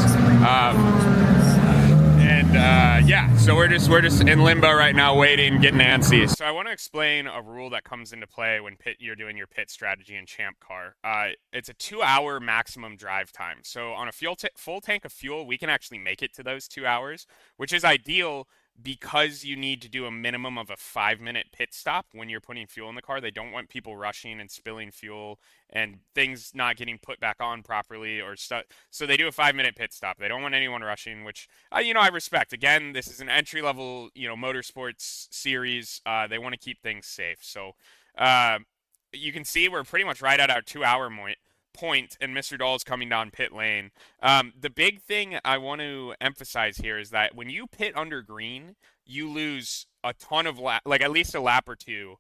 So we're just in limbo right now, waiting, getting antsy. So I want to explain a rule that comes into play when you're doing your pit strategy in ChampCar. It's a 2-hour maximum drive time. So on a full tank of fuel, we can actually make it to those 2 hours, which is ideal because you need to do a minimum of a 5-minute pit stop when you're putting fuel in the car. They don't want people rushing and spilling fuel and things not getting put back on properly or stuff. So they do a 5-minute pit stop. They don't want anyone rushing, which, I respect. Again, this is an entry-level, motorsports series. They want to keep things safe. So you can see we're pretty much right at our 2-hour point, and Mr. Dahl's coming down pit lane. The big thing I want to emphasize here is that when you pit under green, you lose a ton of at least a lap or two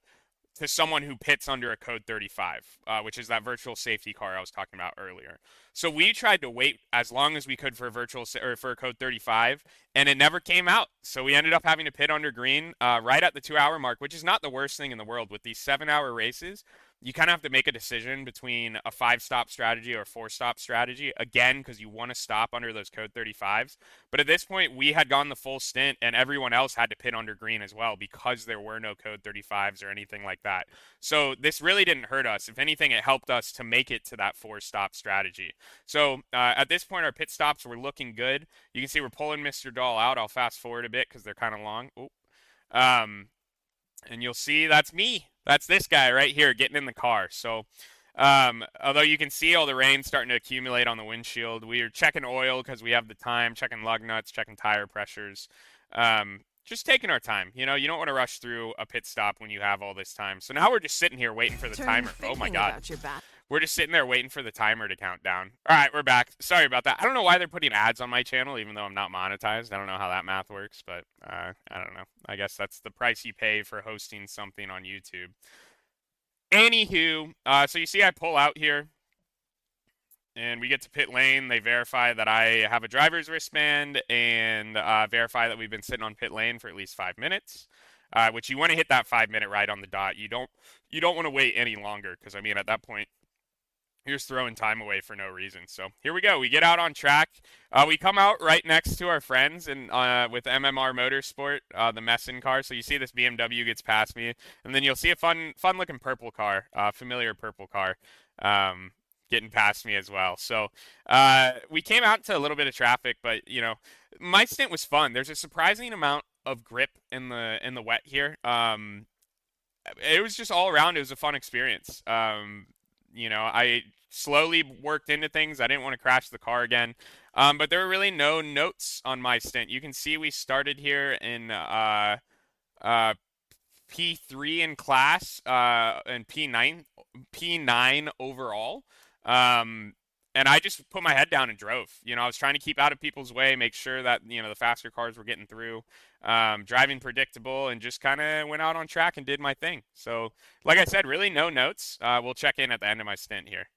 to someone who pits under a code 35, which is that virtual safety car I was talking about earlier. So we tried to wait as long as we could for for a code 35, and it never came out. So we ended up having to pit under green right at the 2-hour mark, which is not the worst thing in the world. With these 7-hour races, you kind of have to make a decision between a 5-stop strategy or a 4-stop strategy, again, because you want to stop under those code 35s. But at this point, we had gone the full stint, and everyone else had to pit under green as well because there were no code 35s or anything like that. So this really didn't hurt us. If anything, it helped us to make it to that 4-stop strategy. So at this point, our pit stops were looking good. You can see we're pulling Mr. Dahl out. I'll fast forward a bit because they're kind of long. And you'll see that's me. That's this guy right here getting in the car. So although you can see all the rain starting to accumulate on the windshield, we are checking oil because we have the time, checking lug nuts, checking tire pressures. Just taking our time. You don't want to rush through a pit stop when you have all this time. So now we're just sitting here waiting for the timer. Oh my God. We're just sitting there waiting for the timer to count down. All right, we're back. Sorry about that. I don't know why they're putting ads on my channel, even though I'm not monetized. I don't know how that math works, but I don't know. I guess that's the price you pay for hosting something on YouTube. Anywho, so you see I pull out here, and we get to pit lane. They verify that I have a driver's wristband and verify that we've been sitting on pit lane for at least 5 minutes, which you want to hit that 5-minute right on the dot. You don't want to wait any longer because, at that point, you're just throwing time away for no reason. So here we go. We get out on track. We come out right next to our friends and with MMR Motorsport, the Messin car. So you see this BMW gets past me, and then you'll see a fun-looking purple car, familiar purple car, getting past me as well. So we came out to a little bit of traffic, but my stint was fun. There's a surprising amount of grip in the wet here. It was just all around. It was a fun experience. I slowly worked into things. I didn't want to crash the car again. But there were really no notes on my stint. You can see we started here in P3 in class and P9 overall. And I just put my head down and drove. I was trying to keep out of people's way, make sure that, the faster cars were getting through, driving predictable, and just kind of went out on track and did my thing. So, like I said, really no notes. We'll check in at the end of my stint here.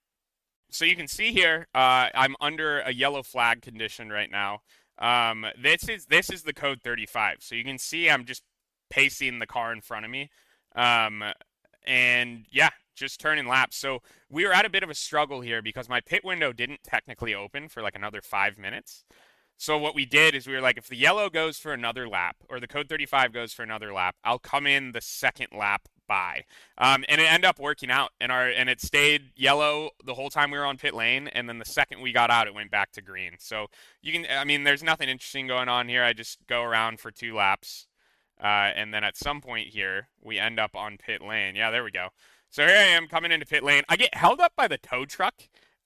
So you can see here, I'm under a yellow flag condition right now. This is the code 35. So you can see I'm just pacing the car in front of me. And yeah, just turning laps. So we were at a bit of a struggle here because my pit window didn't technically open for like another 5 minutes. So what we did is we were like, if the yellow goes for another lap or the code 35 goes for another lap, I'll come in the second lap by. And it ended up working out, and it stayed yellow the whole time we were on pit lane, and then the second we got out, it went back to green. So there's nothing interesting going on here. I just go around for 2 laps, and then at some point here, we end up on pit lane. Yeah, there we go. So here I am coming into pit lane. I get held up by the tow truck.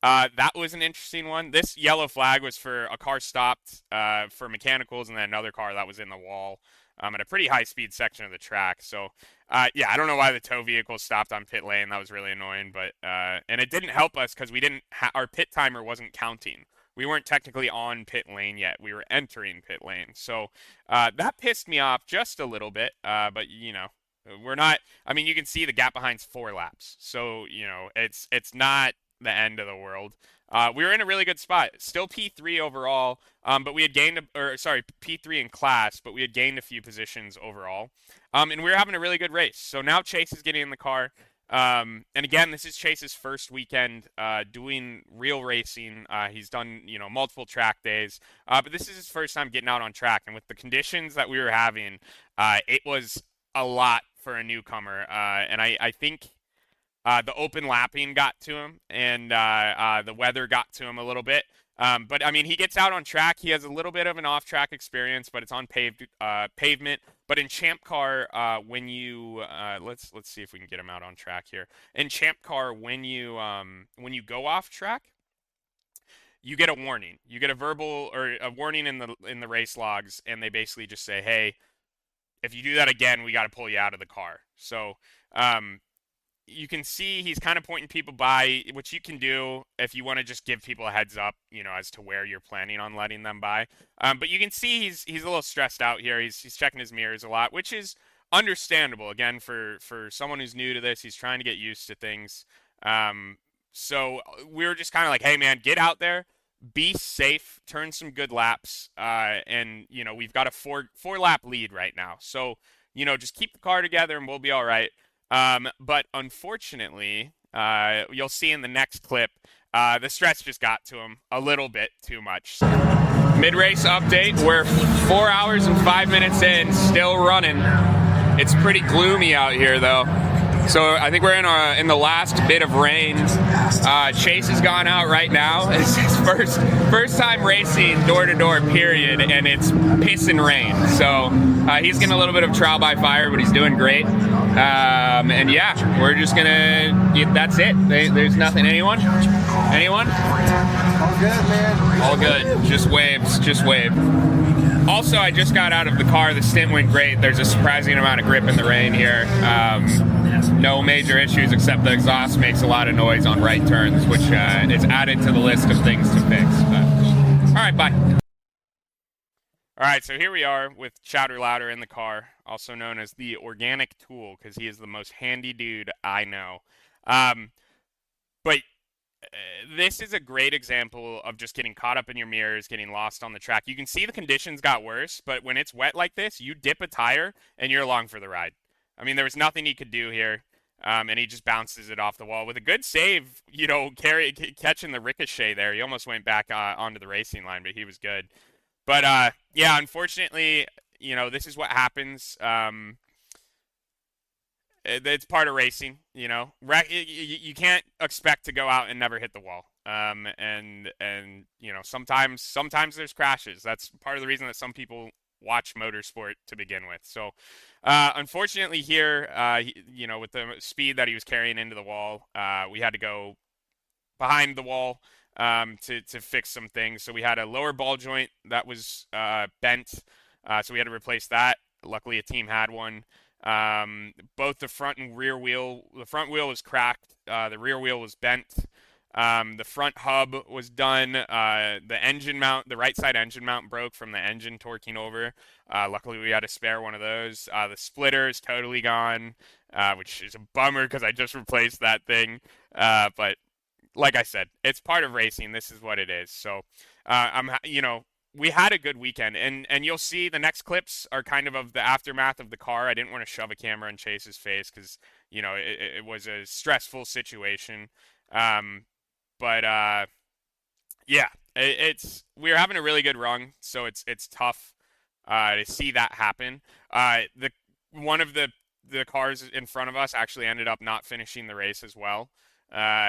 That was an interesting one. This yellow flag was for a car stopped for mechanicals, and then another car that was in the wall at a pretty high-speed section of the track. So, yeah, I don't know why the tow vehicle stopped on pit lane. That was really annoying, but and it didn't help us because our pit timer wasn't counting. We weren't technically on pit lane yet. We were entering pit lane. So that pissed me off just a little bit, but, we're not – I mean, you can see the gap behind's 4 laps. So, it's not – the end of the world. We were in a really good spot. Still P3 overall, but we had gained, P3 in class, but we had gained a few positions overall. And we were having a really good race. So now Chase is getting in the car. And again, this is Chase's first weekend doing real racing. He's done, multiple track days. But this is his first time getting out on track. And with the conditions that we were having, it was a lot for a newcomer. And I think the open lapping got to him, and the weather got to him a little bit. But, I mean, he gets out on track. He has a little bit of an off-track experience, but it's on pavement. But in ChampCar, when you let's see if we can get him out on track here. In ChampCar, when you go off track, you get a warning. You get a verbal or a warning in the race logs, and they basically just say, hey, if you do that again, we got to pull you out of the car. So, you can see he's kind of pointing people by, which you can do if you want to just give people a heads up, as to where you're planning on letting them by. But you can see he's a little stressed out here. He's checking his mirrors a lot, which is understandable. Again, for someone who's new to this, he's trying to get used to things. So we were just kind of like, hey man, get out there, be safe, turn some good laps, and we've got a four lap lead right now. So just keep the car together and we'll be all right. But unfortunately, you'll see in the next clip, the stress just got to him a little bit too much. Mid-race update, we're 4 hours and 5 minutes in, still running. It's pretty gloomy out here though. So I think we're in the last bit of rain. Chase has gone out right now. It's his first time racing door to door, period, and it's pissing rain. So he's getting a little bit of trial by fire, but he's doing great. And yeah, we're just gonna. That's it. There's nothing. Anyone? All good, man. All good. Just waves. Just wave. Also, I just got out of the car. The stint went great. There's a surprising amount of grip in the rain here. No major issues except the exhaust makes a lot of noise on right turns, which is added to the list of things to fix. But, all right, bye. All right, so here we are with Chowder Louder in the car, also known as the Organic Tool, because he is the most handy dude I know. But this is a great example of just getting caught up in your mirrors, getting lost on the track. You can see the conditions got worse, but when it's wet like this, you dip a tire and you're along for the ride. I mean, there was nothing he could do here, and he just bounces it off the wall with a good save. Catching the ricochet there. He almost went back onto the racing line, but he was good. But yeah, unfortunately, this is what happens. It's part of racing. You can't expect to go out and never hit the wall. And sometimes there's crashes. That's part of the reason that some people watch motorsport to begin with. So unfortunately here, with the speed that he was carrying into the wall, we had to go behind the wall to fix some things. So we had a lower ball joint that was bent, so we had to replace that. Luckily a team had one. Both the front and rear wheel, the front wheel was cracked, the rear wheel was bent. The front hub was done. The engine mount, the right side engine mount broke from the engine torquing over. Luckily, we had a spare one of those. The splitter is totally gone, which is a bummer because I just replaced that thing. But like I said, it's part of racing. This is what it is. So, we had a good weekend, and you'll see the next clips are kind of the aftermath of the car. I didn't want to shove a camera in Chase's face because, it was a stressful situation. But yeah, we're having a really good run, so it's tough to see that happen. One of the the cars in front of us actually ended up not finishing the race as well.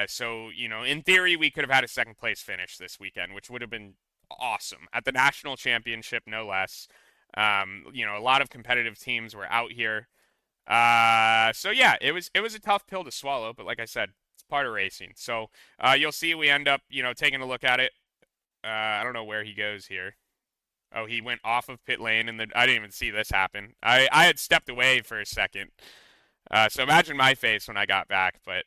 So, you know, in theory, we could have had a second place finish this weekend, which would have been awesome at the national championship, no less. You know, a lot of competitive teams were out here. So yeah, it was a tough pill to swallow, but like I said, it's part of racing. So, you'll see we end up, you know, taking a look at it. I don't know where he goes here. Oh, he went off of pit lane, and I didn't even see this happen. I had stepped away for a second. So imagine my face when I got back, but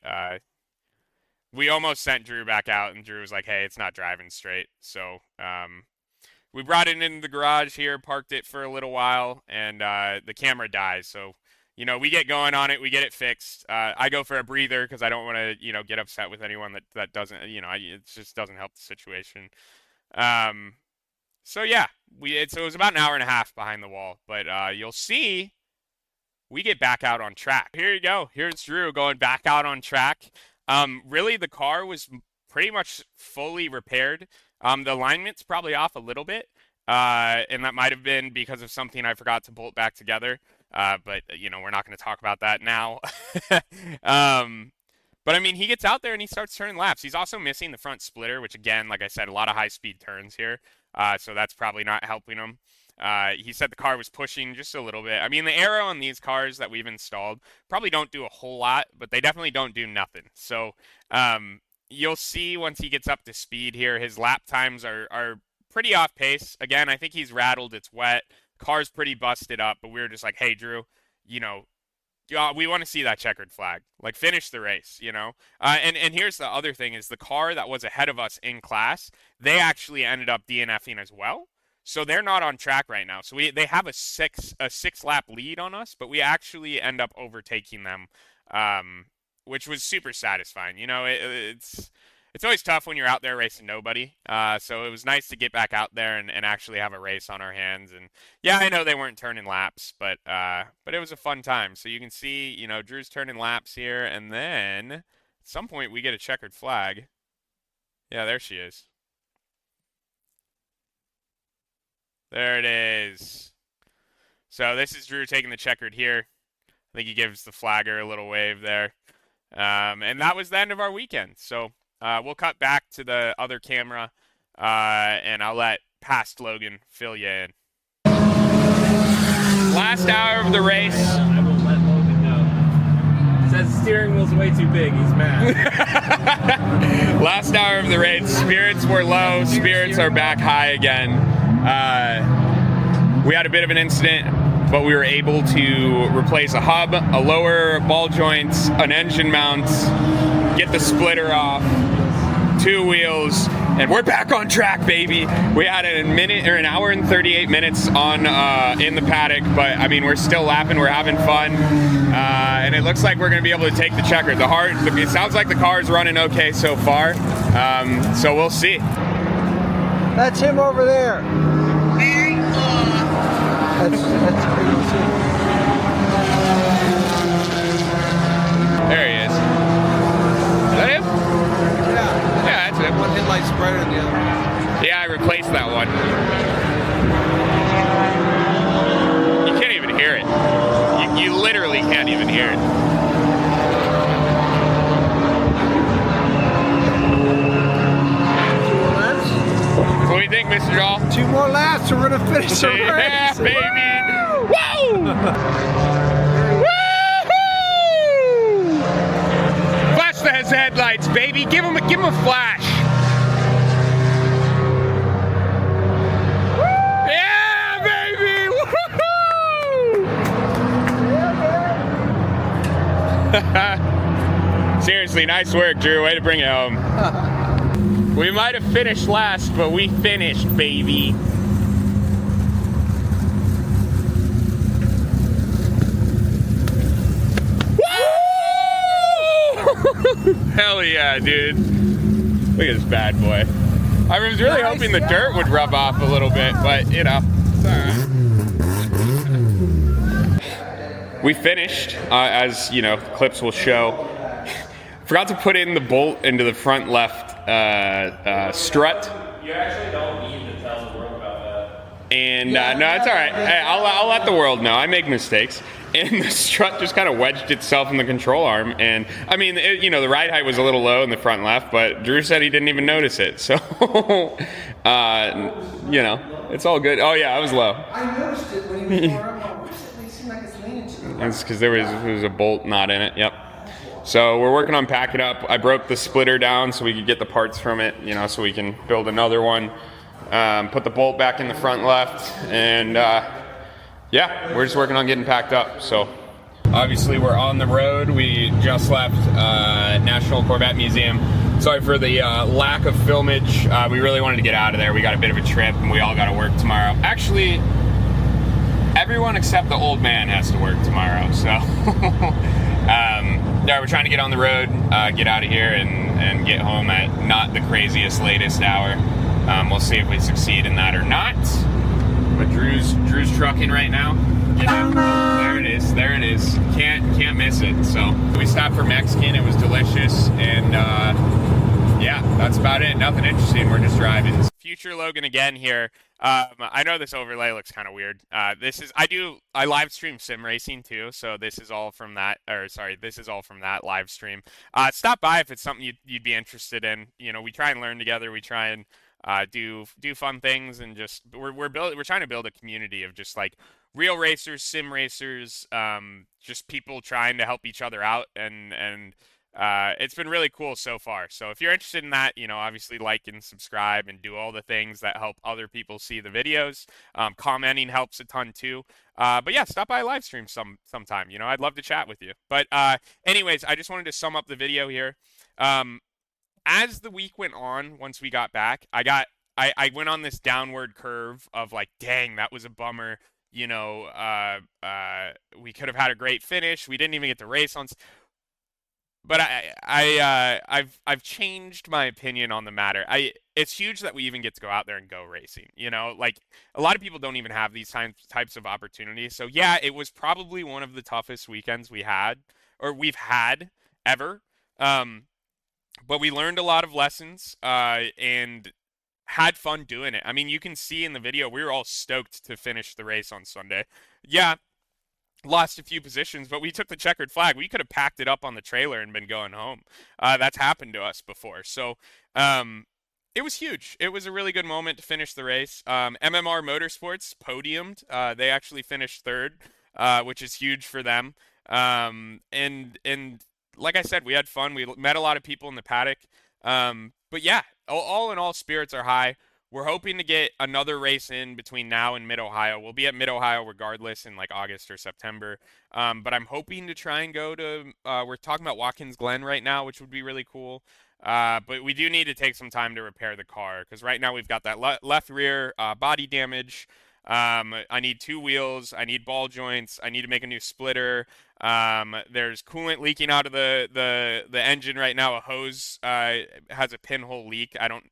we almost sent Drew back out, and Drew was like, hey, it's not driving straight. So we brought it into the garage here, parked it for a little while, and the camera dies. So, you know, we get going on it, we get it fixed. I go for a breather because I don't want to, you know, get upset with anyone that doesn't, you know, it just doesn't help the situation. So yeah, it was about an hour and a half behind the wall, but you'll see we get back out on track. Here you go. Here's Drew going back out on track. Really, the car was pretty much fully repaired. The alignment's probably off a little bit, and that might have been because of something I forgot to bolt back together. But you know, we're not going to talk about that now. But I mean, he gets out there and he starts turning laps. He's also missing the front splitter, which again, like I said, a lot of high-speed turns here. So that's probably not helping him. He said the car was pushing just a little bit. I mean, the aero on these cars that we've installed probably don't do a whole lot, but they definitely don't do nothing. So you'll see once he gets up to speed here, his lap times are pretty off pace. Again, I think he's rattled. It's wet. Car's pretty busted up, but we were just like, hey, Drew, you know, we want to see that checkered flag. Like, finish the race, you know? And here's the other thing is the car that was ahead of us in class, they actually ended up DNFing as well. So they're not on track right now. So they have a six lap lead on us, but we actually end up overtaking them, which was super satisfying. You know, it's always tough when you're out there racing nobody. So it was nice to get back out there and actually have a race on our hands. And yeah, I know they weren't turning laps, but it was a fun time. So you can see, you know, Drew's turning laps here, and then at some point we get a checkered flag. Yeah, there she is. There it is. So this is Drew taking the checkered here. I think he gives the flagger a little wave there. And that was the end of our weekend. So we'll cut back to the other camera, and I'll let past Logan fill you in. Last hour of the race. I will let Logan know. Says the steering wheel's way too big. He's mad. Last hour of the race. Spirits were low. Spirits are back high again. We had a bit of an incident, but we were able to replace a hub, a lower ball joint, an engine mount, get the splitter off, 2 wheels, and we're back on track, baby. We had an hour and 38 minutes on in the paddock, but I mean, we're still lapping, we're having fun, and it looks like we're going to be able to take the checker. It sounds like the car is running okay so far, so we'll see. That's him over there. Very cool. That's crazy. There he is. Is that him? Yeah. Yeah, that's him. One headlight's brighter than the other. Yeah, I replaced that one. You can't even hear it. You literally can't even hear it. What do you think, Mr. Dahl? 2 more laps and we're gonna finish the race. Yeah, baby! Woo! Woo! Flash the headlights, baby. Give him a flash. Yeah, baby! Woo-hoo! Seriously, nice work, Drew. Way to bring it home. We might have finished last, but we finished, baby. Woo! Hell yeah, dude. Look at this bad boy. I was really hoping the dirt would rub off a little bit, but you know, it's all right. We finished, as you know, clips will show. Forgot to put in the bolt into the front left strut. You actually don't need to tell the world about that. And no, it's all right. Hey, I'll let the world know. I make mistakes. and the strut just kind of wedged itself in the control arm. And I mean, you know, the ride height was a little low in the front left, but Drew said he didn't even notice it. So, you know, it's all good. Oh yeah, I was low. I noticed it when he was far up. It seemed like it's leaning to the right. It's because there was a bolt knot in it. Yep. So we're working on packing up. I broke the splitter down so we could get the parts from it, you know, so we can build another one. Put the bolt back in the front left, and yeah, we're just working on getting packed up. So obviously we're on the road. We just left National Corvette Museum. Sorry for the lack of filmage. We really wanted to get out of there. We got a bit of a trip, and we all got to work tomorrow. Actually, everyone except the old man has to work tomorrow. So yeah, we're trying to get on the road, get out of here, and get home at not the craziest latest hour. We'll see if we succeed in that or not. But Drew's trucking right now. There it is. There it is. Can't miss it. So we stopped for Mexican. It was delicious, and yeah, that's about it. Nothing interesting. We're just driving. Future Logan again here. I know this overlay looks kind of weird. I live stream sim racing too, so this is all from that. This is all from that live stream. Stop by if it's something you'd be interested in. You know, we try and learn together. We try and do fun things, and just we're trying to build a community of just like real racers, sim racers, just people trying to help each other out, and it's been really cool so far. So if you're interested in that, you know, obviously like and subscribe and do all the things that help other people see the videos. Commenting helps a ton too. But yeah, stop by a live stream sometime. You know, I'd love to chat with you. But anyways, I just wanted to sum up the video here. As the week went on, once we got back, I went on this downward curve of like, dang, that was a bummer. You know, we could have had a great finish. We didn't even get to race on. But I've changed my opinion on the matter. It's huge that we even get to go out there and go racing. You know, like a lot of people don't even have these types of opportunities. So yeah, it was probably one of the toughest weekends we've had ever. But we learned a lot of lessons and had fun doing it. I mean, you can see in the video, we were all stoked to finish the race on Sunday. Yeah, lost a few positions, but we took the checkered flag. We could have packed it up on the trailer and been going home. That's happened to us before. So it was huge. It was a really good moment to finish the race. MMR Motorsports podiumed. They actually finished third, which is huge for them. And like I said, we had fun. We met a lot of people in the paddock. But yeah, all in all, spirits are high. We're hoping to get another race in between now and Mid-Ohio. We'll be at Mid-Ohio regardless in like August or September. But I'm hoping to try and go to, we're talking about Watkins Glen right now, which would be really cool. But we do need to take some time to repair the car, because right now we've got that left rear body damage. I need 2 wheels. I need ball joints. I need to make a new splitter. There's coolant leaking out of the engine right now. A hose has a pinhole leak. I don't.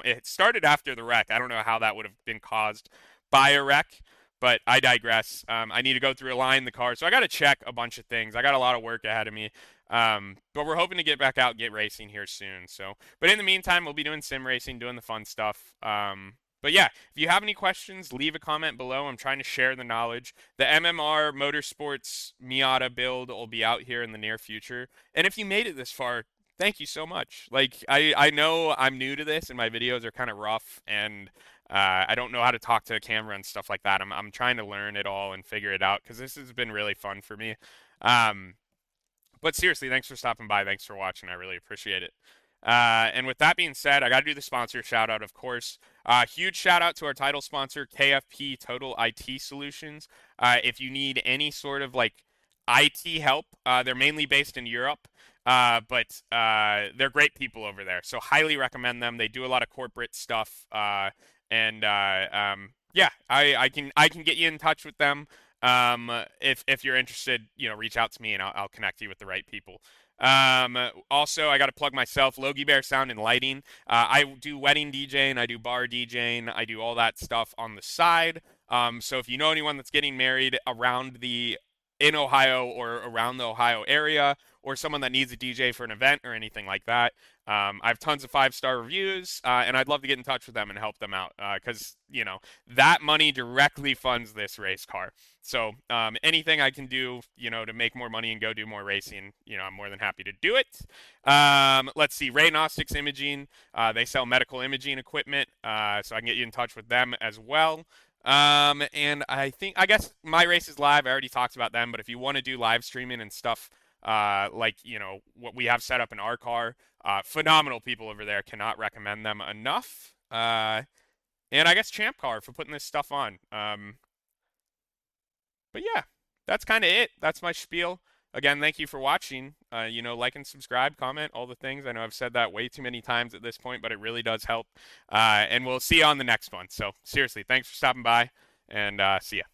It started after the wreck. I don't know how that would have been caused by a wreck, but I digress. I need to go through align the car, so I got to check a bunch of things. I got a lot of work ahead of me. But we're hoping to get back out and get racing here soon. So, but in the meantime, we'll be doing sim racing, doing the fun stuff. But yeah, if you have any questions, leave a comment below. I'm trying to share the knowledge. The MMR Motorsports Miata build will be out here in the near future. And if you made it this far, thank you so much. Like, I know I'm new to this and my videos are kind of rough, and I don't know how to talk to a camera and stuff like that. I'm trying to learn it all and figure it out, because this has been really fun for me. But seriously, thanks for stopping by. Thanks for watching. I really appreciate it. And with that being said, I got to do the sponsor shout out, of course. Huge shout out to our title sponsor, KFP Total IT Solutions. If you need any sort of like IT help, they're mainly based in Europe, but they're great people over there. So highly recommend them. They do a lot of corporate stuff. Yeah, I can get you in touch with them. If you're interested, you know, reach out to me and I'll connect you with the right people. Also, I got to plug myself, Logie Bear Sound and Lighting. I do wedding DJing, I do bar DJing, I do all that stuff on the side. So if you know anyone that's getting married around the in Ohio or around the Ohio area, or someone that needs a DJ for an event or anything like that. I have tons of 5-star reviews, and I'd love to get in touch with them and help them out, because, you know, that money directly funds this race car. So anything I can do, you know, to make more money and go do more racing, you know, I'm more than happy to do it. Let's see, Raynostics Imaging. They sell medical imaging equipment, so I can get you in touch with them as well. And I guess My Races Live, I already talked about them, but if you want to do live streaming and stuff, like, you know, what we have set up in our car, phenomenal people over there, cannot recommend them enough. And I guess ChampCar for putting this stuff on. But yeah, that's kind of it. That's my spiel. Again, thank you for watching. You know, like and subscribe, comment, all the things. I know I've said that way too many times at this point, but it really does help. And we'll see you on the next one. So seriously, thanks for stopping by, and see ya.